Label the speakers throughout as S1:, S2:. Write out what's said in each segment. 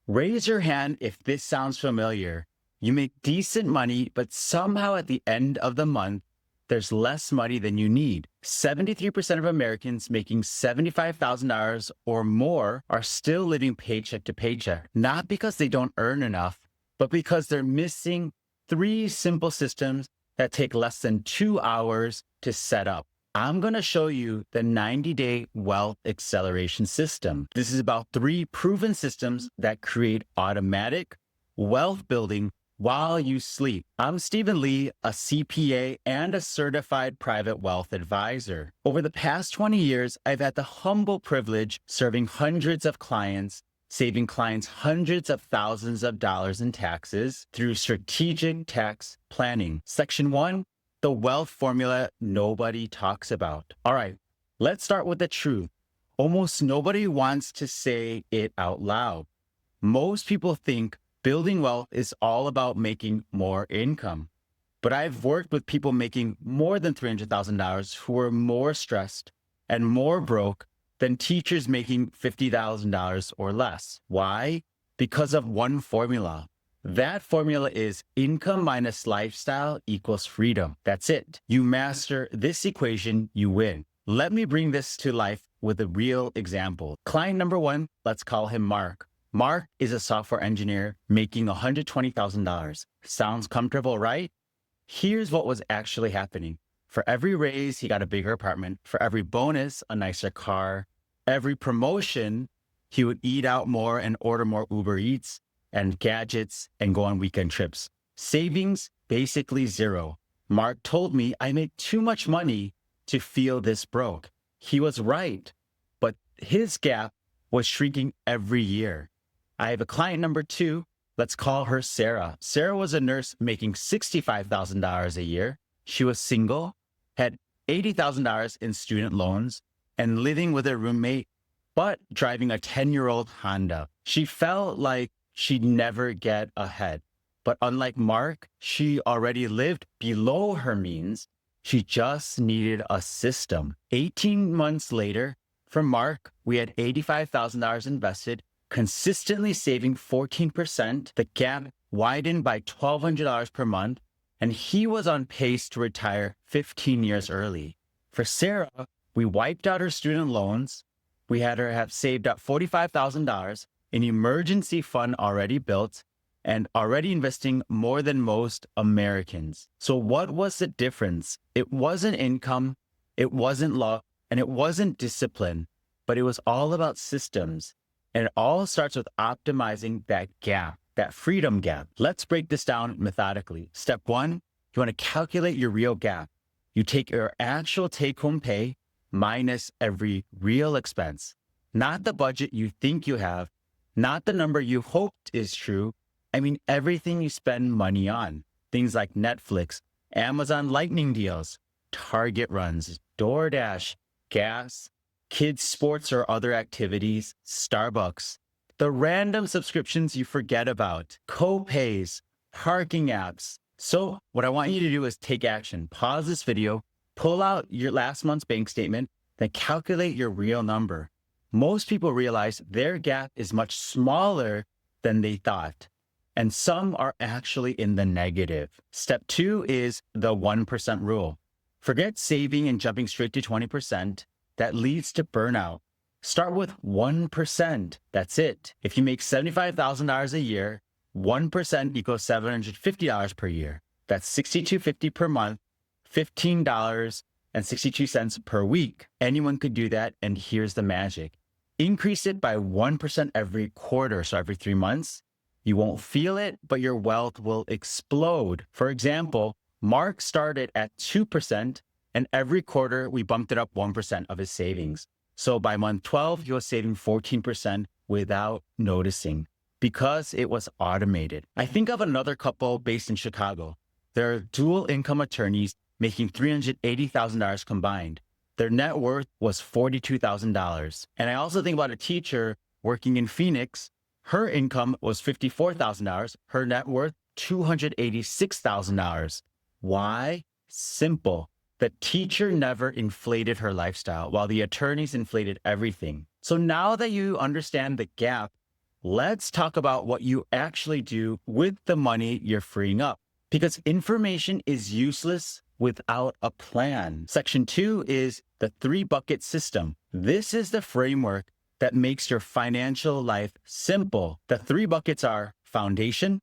S1: Raise your hand if this sounds familiar. You make decent money, but somehow at the end of the month, there's less money than you need. 73% of Americans making $75,000 or more are still living paycheck to paycheck, not because they don't earn enough, but because they're missing three simple systems that take less than 2 hours to set up. I'm going to show you the 90-day wealth acceleration system. This is about three proven systems that create automatic wealth building while you sleep. I'm Stephen Lee, a CPA and a certified private wealth advisor. Over the past 20 years, I've had the humble privilege serving hundreds of clients, saving clients hundreds of thousands of dollars in taxes through strategic tax planning. Section 1, the wealth formula nobody talks about. All right, let's start with the truth. Almost nobody wants to say it out loud. Most people think building wealth is all about making more income. But I've worked with people making more than $300,000 who are more stressed and more broke than teachers making $50,000 or less. Why? Because of one formula. That formula is income minus lifestyle equals freedom. That's it. You master this equation, you win. Let me bring this to life with a real example. Client number one, let's call him Mark. Mark is a software engineer making $120,000. Sounds comfortable, right? Here's what was actually happening. For every raise, he got a bigger apartment. For every bonus, a nicer car. Every promotion, he would eat out more and order more Uber Eats and gadgets and go on weekend trips. Savings, basically zero. Mark told me I made too much money to feel this broke. He was right, but his gap was shrinking every year. I have a client number two. Let's call her Sarah. Sarah was a nurse making $65,000 a year. She was single, had $80,000 in student loans, and living with a roommate, but driving a 10-year-old Honda. She felt like she'd never get ahead. But unlike Mark, she already lived below her means. She just needed a system. 18 months later, for Mark, we had $85,000 invested, consistently saving 14%. The gap widened by $1,200 per month, and he was on pace to retire 15 years early. For Sarah, we wiped out her student loans. We had her have saved up $45,000, an emergency fund already built, and already investing more than most Americans. So what was the difference? It wasn't income, it wasn't luck, and it wasn't discipline, but it was all about systems. And it all starts with optimizing that gap, that freedom gap. Let's break this down methodically. Step one, you want to calculate your real gap. You take your actual take-home pay minus every real expense, not the budget you think you have, not the number you hoped is true. I mean, everything you spend money on. Things like Netflix, Amazon Lightning deals, Target runs, DoorDash, gas, kids' sports or other activities, Starbucks, the random subscriptions you forget about, co-pays, parking apps. So what I want you to do is take action. Pause this video, pull out your last month's bank statement, then calculate your real number. Most people realize their gap is much smaller than they thought, and some are actually in the negative. Step two is the 1% rule. Forget saving and jumping straight to 20%. That leads to burnout. Start with 1%. That's it. If you make $75,000 a year, 1% equals $750 per year. That's $6,250 per month, $15.62 per week. Anyone could do that, and here's the magic. Increase it by 1% every quarter, so every 3 months. You won't feel it, but your wealth will explode. For example, Mark started at 2%, and every quarter we bumped it up 1% of his savings. So by month 12, he was saving 14% without noticing because it was automated. I think of another couple based in Chicago. They're dual income attorneys making $380,000 combined. Their net worth was $42,000. And I also think about a teacher working in Phoenix. Her income was $54,000. Her net worth, $286,000. Why? Simple. The teacher never inflated her lifestyle while the attorneys inflated everything. So now that you understand the gap, let's talk about what you actually do with the money you're freeing up, because information is useless without a plan. Section 2 is the 3-bucket system. This is the framework that makes your financial life simple. The 3 buckets are foundation,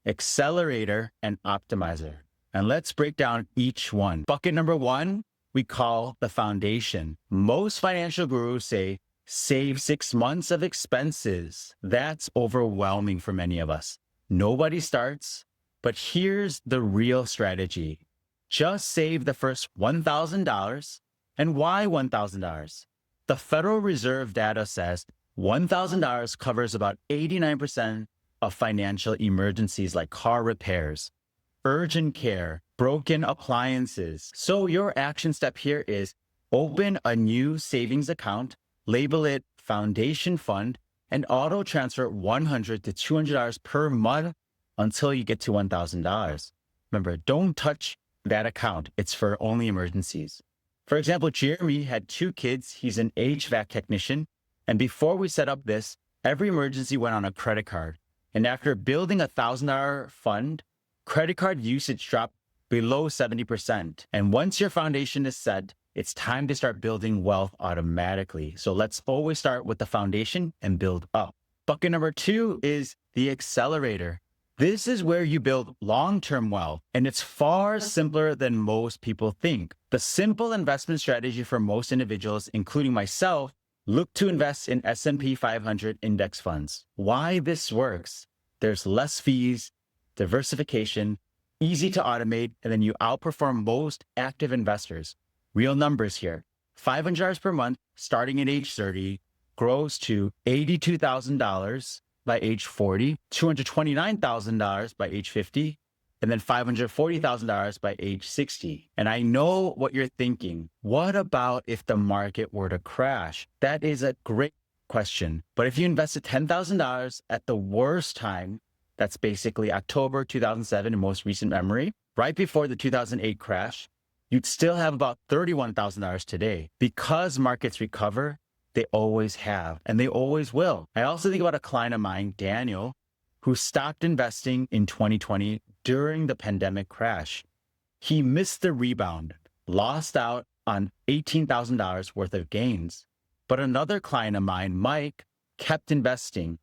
S1: accelerator, and optimizer. And let's break down each one. Bucket number 1, we call the foundation. Most financial gurus say, save 6 months of expenses. That's overwhelming for many of us. Nobody starts, but here's the real strategy. Just save the first $1,000. And why $1,000? The Federal Reserve data says $1,000 covers about 89% of financial emergencies like car repairs, urgent care, broken appliances. So your action step here is open a new savings account, label it Foundation Fund, and auto transfer $100 to $200 per month until you get to $1,000. Remember, don't touch that account. It's for only emergencies. For example, Jeremy had 2 kids. He's an HVAC technician. And before we set up this, every emergency went on a credit card. And after building a $1,000 fund, credit card usage dropped below 70%. And once your foundation is set, it's time to start building wealth automatically. So let's always start with the foundation and build up. Bucket number 2 is the accelerator. This is where you build long-term wealth, and it's far simpler than most people think. The simple investment strategy for most individuals, including myself, look to invest in S&P 500 index funds. Why this works? There's less fees, diversification, easy to automate, and then you outperform most active investors. Real numbers here. $500 per month starting at age 30 grows to $82,000 by age 40, $229,000 by age 50, and then $540,000 by age 60. And I know what you're thinking. What about if the market were to crash? That is a great question. But if you invested $10,000 at the worst time, that's basically October 2007 in most recent memory, right before the 2008 crash, you'd still have about $31,000 today. Because markets recover, they always have, and they always will. I also think about a client of mine, Daniel, who stopped investing in 2020 during the pandemic crash. He missed the rebound, lost out on $18,000 worth of gains. But another client of mine, Mike, kept investing.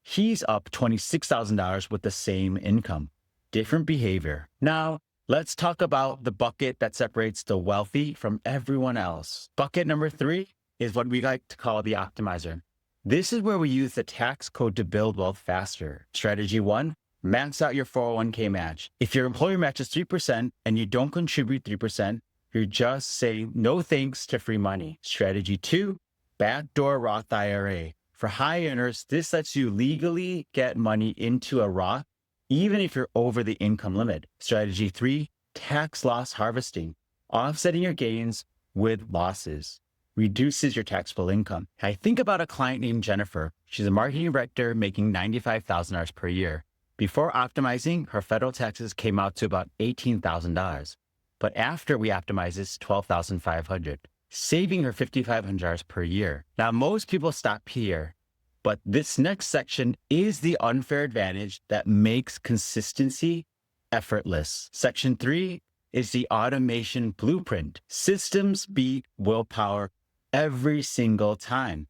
S1: He's up $26,000 with the same income. Different behavior. Now, let's talk about the bucket that separates the wealthy from everyone else. Bucket number 3 is what we like to call the optimizer. This is where we use the tax code to build wealth faster. Strategy 1, max out your 401k match. If your employer matches 3% and you don't contribute 3%, you're just saying no thanks to free money. Strategy 2, backdoor Roth IRA. For high earners, this lets you legally get money into a Roth, even if you're over the income limit. Strategy 3, tax loss harvesting. Offsetting your gains with losses reduces your taxable income. I think about a client named Jennifer. She's a marketing director making $95,000 per year. Before optimizing, her federal taxes came out to about $18,000. But after we optimize this, $12,500, saving her $5,500 per year. Now, most people stop here, but this next section is the unfair advantage that makes consistency effortless. Section 3 is the automation blueprint. Systems beat willpower every single time.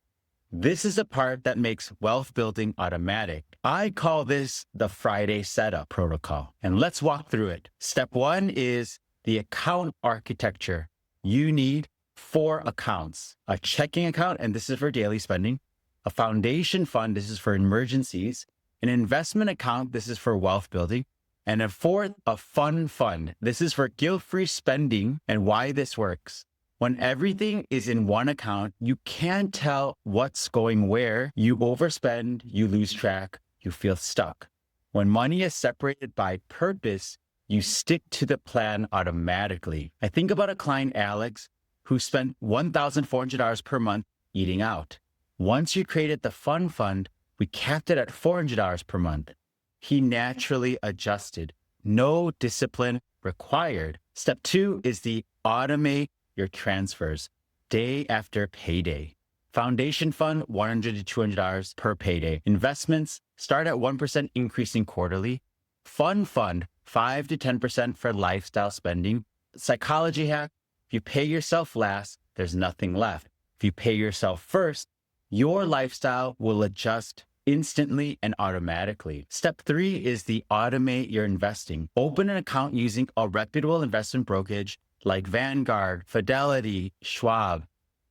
S1: This is the part that makes wealth building automatic. I call this the Friday setup protocol. And let's walk through it. Step 1 is the account architecture. You need 4 accounts: a checking account, and this is for daily spending; a foundation fund, this is for emergencies; an investment account, this is for wealth building; and a 4th, a fun fund. This is for guilt-free spending. And why this works: when everything is in one account, you can't tell what's going where. You overspend, you lose track, you feel stuck. When money is separated by purpose, you stick to the plan automatically. I think about a client, Alex, who spent $1,400 per month eating out. Once you created the fun fund, we capped it at $400 per month. He naturally adjusted. No discipline required. Step 2 is the automate your transfers day after payday. Foundation fund, $100 to $200 per payday. Investments start at 1% increasing quarterly. Fund, 5 to 10% for lifestyle spending. Psychology hack, if you pay yourself last, there's nothing left. If you pay yourself first, your lifestyle will adjust instantly and automatically. Step 3 is the automate your investing. Open an account using a reputable investment brokerage like Vanguard, Fidelity, Schwab,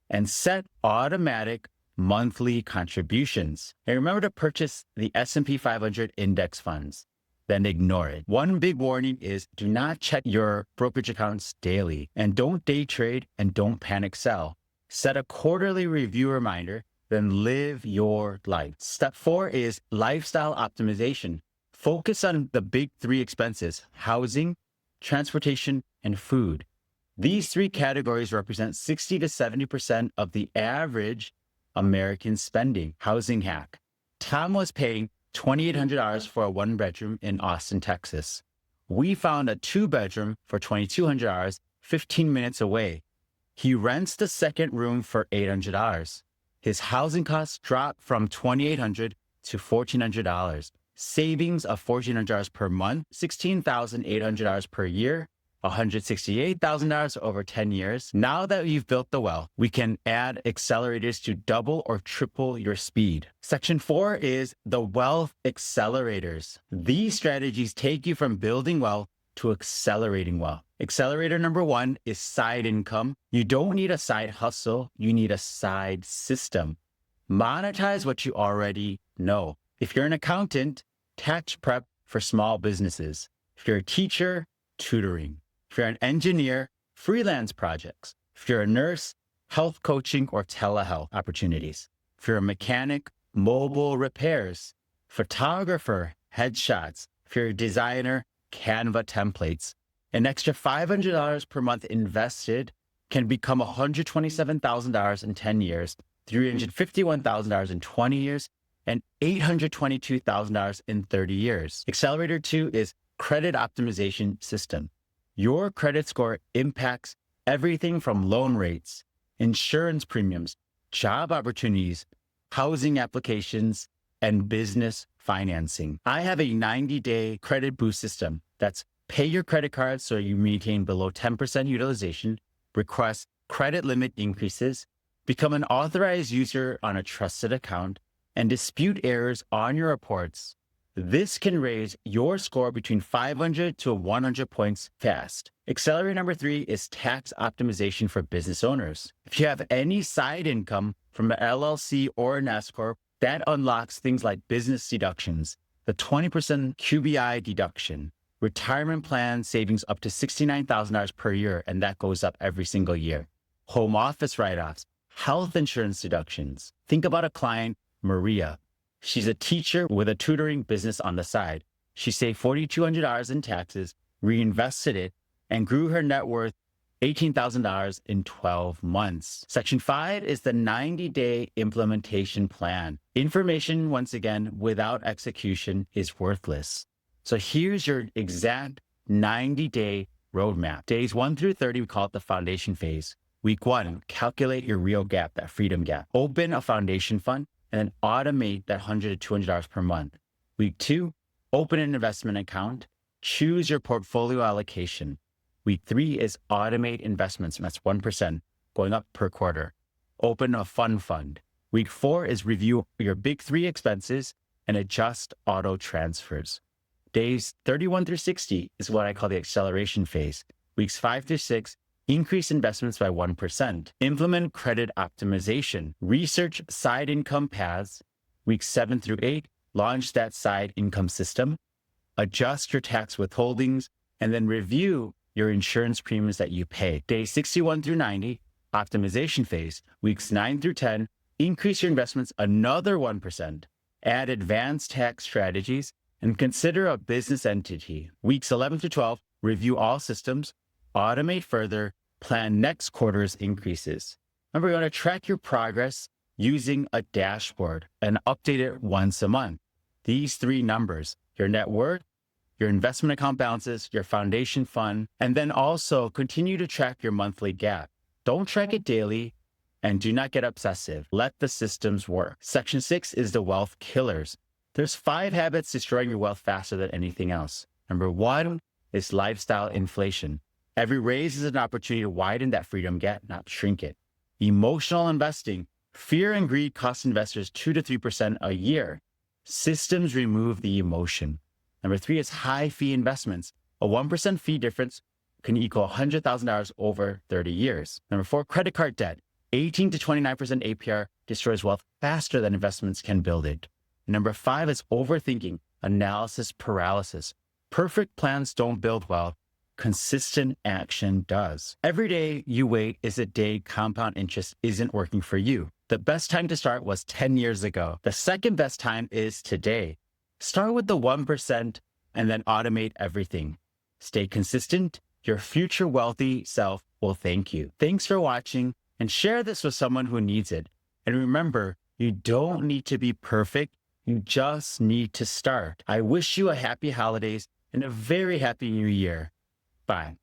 S1: and set automatic monthly contributions. And remember to purchase the S&P 500 index funds, then ignore it. One big warning is do not check your brokerage accounts daily, and don't day trade, and don't panic sell. Set a quarterly review reminder, then live your life. Step 4 is lifestyle optimization. Focus on the big 3 expenses: housing, transportation, and food. These 3 categories represent 60 to 70% of the average American spending. Housing hack. Tom was paying $2,800 for a 1-bedroom in Austin, Texas. We found a 2-bedroom for $2,200, 15 minutes away. He rents the second room for $800. His housing costs dropped from $2,800 to $1,400. Savings of $1,400 per month, $16,800 per year, $168,000 over 10 years. Now that you've built the wealth, we can add accelerators to double or triple your speed. Section 4 is the wealth accelerators. These strategies take you from building wealth to accelerating wealth. Accelerator number 1 is side income. You don't need a side hustle. You need a side system. Monetize what you already know. If you're an accountant, tax prep for small businesses. If you're a teacher, tutoring. If you're an engineer, freelance projects. If you're a nurse, health coaching or telehealth opportunities. If you're a mechanic, mobile repairs. Photographer, headshots. If you're a designer, Canva templates. An extra $500 per month invested can become $127,000 in 10 years, $351,000 in 20 years, and $822,000 in 30 years. Accelerator 2 is credit optimization system. Your credit score impacts everything from loan rates, insurance premiums, job opportunities, housing applications, and business financing. I have a 90-day credit boost system that's pay your credit cards so you maintain below 10% utilization, request credit limit increases, become an authorized user on a trusted account, and dispute errors on your reports. This can raise your score between 500 to 100 points fast. Accelerator number 3 is tax optimization for business owners. If you have any side income from an LLC or an S Corp, that unlocks things like business deductions, the 20% QBI deduction, retirement plan savings up to $69,000 per year, and that goes up every single year. Home office write-offs, health insurance deductions. Think about a client, Maria. She's a teacher with a tutoring business on the side. She saved $4,200 in taxes, reinvested it, and grew her net worth $18,000 in 12 months. Section 5 is the 90-day implementation plan. Information, once again, without execution is worthless. So here's your exact 90-day roadmap. Days 1 through 30, we call it the foundation phase. Week 1, calculate your real gap, that freedom gap. Open a foundation fund and then automate that $100 to $200 per month. Week 2, open an investment account. Choose your portfolio allocation. Week 3 is automate investments, and that's 1% going up per quarter. Open a fund. Week 4 is review your big 3 expenses and adjust auto transfers. Days 31 through 60 is what I call the acceleration phase. Weeks 5 through 6, increase investments by 1%. Implement credit optimization. Research side income paths. Weeks 7 through 8, launch that side income system. Adjust your tax withholdings, and then review your insurance premiums that you pay. Days 61 through 90, optimization phase. Weeks 9 through 10, increase your investments another 1%. Add advanced tax strategies, and consider a business entity. Weeks 11 through 12, review all systems, automate further, plan next quarter's increases. Remember, you want to track your progress using a dashboard and update it once a month. These 3 numbers, your net worth, your investment account balances, your foundation fund, and then also continue to track your monthly gap. Don't track it daily, And do not get obsessive. Let the systems work. Section 6 is the wealth killers. There's 5 habits destroying your wealth faster than anything else. Number 1 is lifestyle inflation. Every raise is an opportunity to widen that freedom gap, not shrink it. Emotional investing. Fear and greed cost investors 2 to 3% a year. Systems remove the emotion. Number 3 is high fee investments. A 1% fee difference can equal $100,000 over 30 years. Number 4, credit card debt. 18 to 29% APR destroys wealth faster than investments can build it. Number 5 is overthinking, analysis paralysis. Perfect plans don't build wealth. Consistent action does. Every day you wait is a day compound interest isn't working for you. The best time to start was 10 years ago. The second best time is today. Start with the 1% and then automate everything. Stay consistent. Your future wealthy self will thank you. Thanks for watching, and share this with someone who needs it. And remember, you don't need to be perfect. You just need to start. I wish you a happy holidays and a very happy new year. Bye.